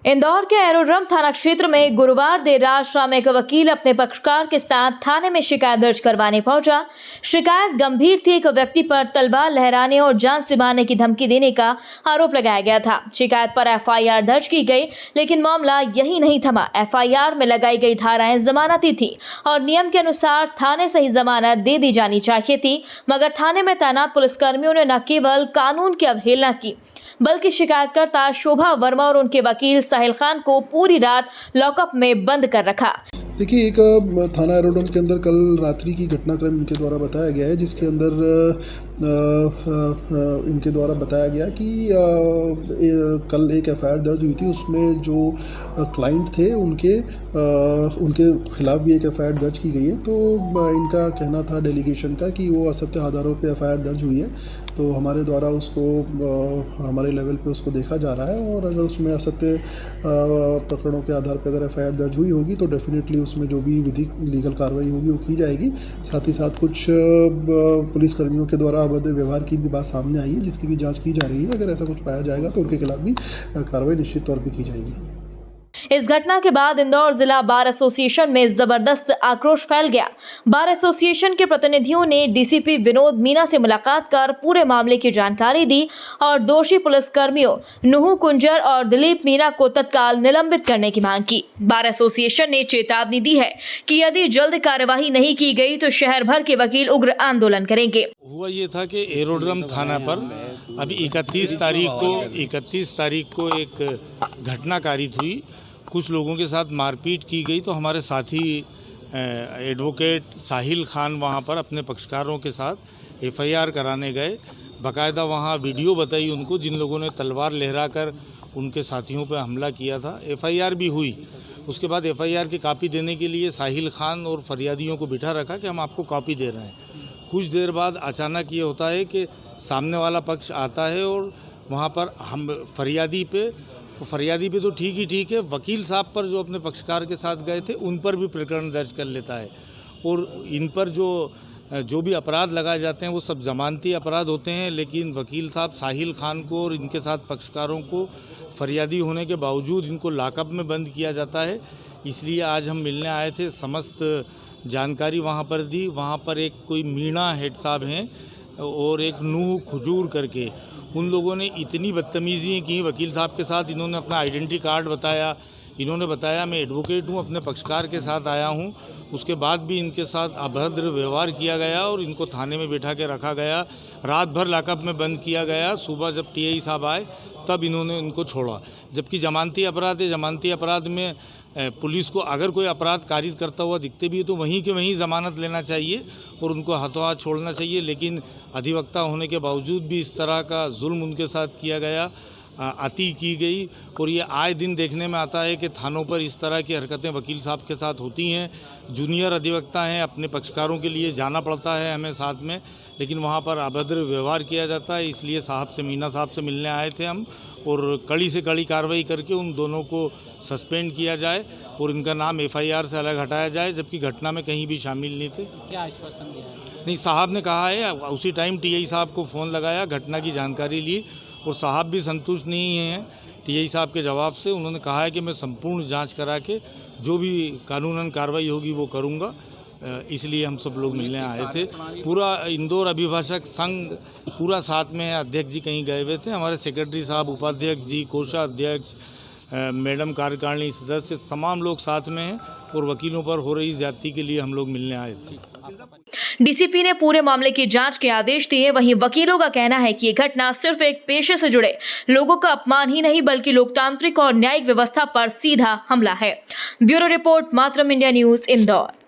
इंदौर के एरोड्रम थाना क्षेत्र में गुरुवार देर रात शाम एक वकील अपने पक्षकार के साथ थाने में शिकायत दर्ज करवाने पहुंचा। शिकायत गंभीर थी। एक व्यक्ति पर तलवार लहराने और जान से मारने की धमकी देने का आरोप लगाया गया था। शिकायत पर एफआईआर दर्ज की गई, लेकिन मामला यही नहीं थमा। एफआईआर में लगाई गई धाराएं जमानती थी और नियम के अनुसार थाने से ही जमानत दे दी जानी चाहिए थी, मगर थाने में तैनात पुलिसकर्मियों ने न केवल कानून की अवहेलना की, बल्कि शिकायतकर्ता शोभा वर्मा और उनके वकील साहिल खान को पूरी रात लॉकअप में बंद कर रखा। देखिए, एक थाना एरोड्रम के अंदर कल रात्रि की घटनाक्रम इनके द्वारा बताया गया है, जिसके अंदर इनके द्वारा बताया गया कि कल एक एफआईआर दर्ज हुई थी। उसमें जो क्लाइंट थे उनके खिलाफ भी एक एफआईआर दर्ज की गई है। तो इनका कहना था डेलीगेशन का कि वो असत्य आधारों पे एफआईआर दर्ज हुई है, तो हमारे द्वारा उसको हमारे लेवल पे उसको देखा जा रहा है, और अगर उसमें असत्य प्रकरणों के आधार पर अगर एफआईआर दर्ज हुई होगी तो डेफिनेटली उसमें जो भी विधिक लीगल कार्रवाई होगी वो की जाएगी। साथ ही साथ कुछ पुलिसकर्मियों के द्वारा अभद्र व्यवहार की भी बात सामने आई है, जिसकी भी जांच की जा रही है। अगर ऐसा कुछ पाया जाएगा तो उनके खिलाफ भी कार्रवाई निश्चित तौर पर की जाएगी। इस घटना के बाद इंदौर जिला बार एसोसिएशन में जबरदस्त आक्रोश फैल गया। बार एसोसिएशन के प्रतिनिधियों ने डीसीपी विनोद मीना से मुलाकात कर पूरे मामले की जानकारी दी और दोषी पुलिसकर्मियों नुहू कुंजर और दिलीप मीना को तत्काल निलंबित करने की मांग की। बार एसोसिएशन ने चेतावनी दी है कि यदि जल्द कार्यवाही नहीं की गई तो शहर भर के वकील उग्र आंदोलन करेंगे। हुआ ये था कि एरोड्रम थाना पर अभी 31 तारीख को एक घटना कारित हुई। कुछ लोगों के साथ मारपीट की गई, तो हमारे साथी एडवोकेट साहिल खान वहां पर अपने पक्षकारों के साथ एफआईआर कराने गए। बाकायदा वहां वीडियो बताई उनको, जिन लोगों ने तलवार लहराकर उनके साथियों पर हमला किया था। एफआईआर भी हुई। उसके बाद एफआईआर की कॉपी देने के लिए साहिल खान और फरियादियों को बिठा रखा कि हम आपको कॉपी दे रहे हैं। कुछ देर बाद अचानक ये होता है कि सामने वाला पक्ष आता है और वहाँ पर हम फरियादी पे तो ठीक है, वकील साहब पर जो अपने पक्षकार के साथ गए थे उन पर भी प्रकरण दर्ज कर लेता है। और इन पर जो भी अपराध लगाए जाते हैं वो सब जमानती अपराध होते हैं, लेकिन वकील साहब साहिल खान को और इनके साथ पक्षकारों को फरियादी होने के बावजूद इनको लॉकअप में बंद किया जाता है। इसलिए आज हम मिलने आए थे, समस्त जानकारी वहाँ पर दी। वहाँ पर एक कोई मीणा हेड साहब हैं और एक नूह खजूर करके, उन लोगों ने इतनी बदतमीजी की वकील साहब के साथ। इन्होंने अपना आइडेंटिटी कार्ड बताया, इन्होंने बताया मैं एडवोकेट हूँ, अपने पक्षकार के साथ आया हूँ। उसके बाद भी इनके साथ अभद्र व्यवहार किया गया और इनको थाने में बिठा के रखा गया। रात भर लॉकअप में बंद किया गया। सुबह जब टीआई साहब आए तब इन्होंने इनको छोड़ा, जबकि जमानती अपराध है। जमानती अपराध में पुलिस को अगर कोई अपराध कारित करता हुआ दिखते भी है तो वहीं के वहीं ज़मानत लेना चाहिए और उनको हाथों हाथ छोड़ना चाहिए। लेकिन अधिवक्ता होने के बावजूद भी इस तरह का जुल्म उनके साथ किया गया, अति की गई। और ये आए दिन देखने में आता है कि थानों पर इस तरह की हरकतें वकील साहब के साथ होती हैं। जूनियर अधिवक्ता हैं, अपने पक्षकारों के लिए जाना पड़ता है हमें साथ में, लेकिन वहाँ पर अभद्र व्यवहार किया जाता है। इसलिए मीना साहब से मिलने आए थे हम, और कड़ी से कड़ी कार्रवाई करके उन दोनों को सस्पेंड किया जाए और इनका नाम एफआईआर से अलग हटाया जाए, जबकि घटना में कहीं भी शामिल नहीं थे। क्या आश्वासन दिया है? नहीं, साहब ने कहा है, उसी टाइम टीआई साहब को फ़ोन लगाया, घटना की जानकारी ली, और साहब भी संतुष्ट नहीं हैं टीआई साहब के जवाब से। उन्होंने कहा है कि मैं संपूर्ण जांच करा के जो भी कानूनन कार्रवाई होगी वो करूंगा। इसलिए हम सब लोग मिलने आए थे। पूरा इंदौर अभिभाषक संघ पूरा साथ में है। अध्यक्ष जी कहीं गए हुए थे, हमारे सेक्रेटरी साहब, उपाध्यक्ष जी, कोषाध्यक्ष, मैडम कार्यकारिणी सदस्य, तमाम लोग साथ में हैं और वकीलों पर हो रही ज्यादती के लिए हम लोग मिलने आए थे। डीसीपी ने पूरे मामले की जांच के आदेश दिए। वहीं वकीलों का कहना है कि ये घटना सिर्फ एक पेशे से जुड़े लोगों का अपमान ही नहीं, बल्कि लोकतांत्रिक और न्यायिक व्यवस्था पर सीधा हमला है। ब्यूरो रिपोर्ट, मातृम इंडिया न्यूज, इंदौर।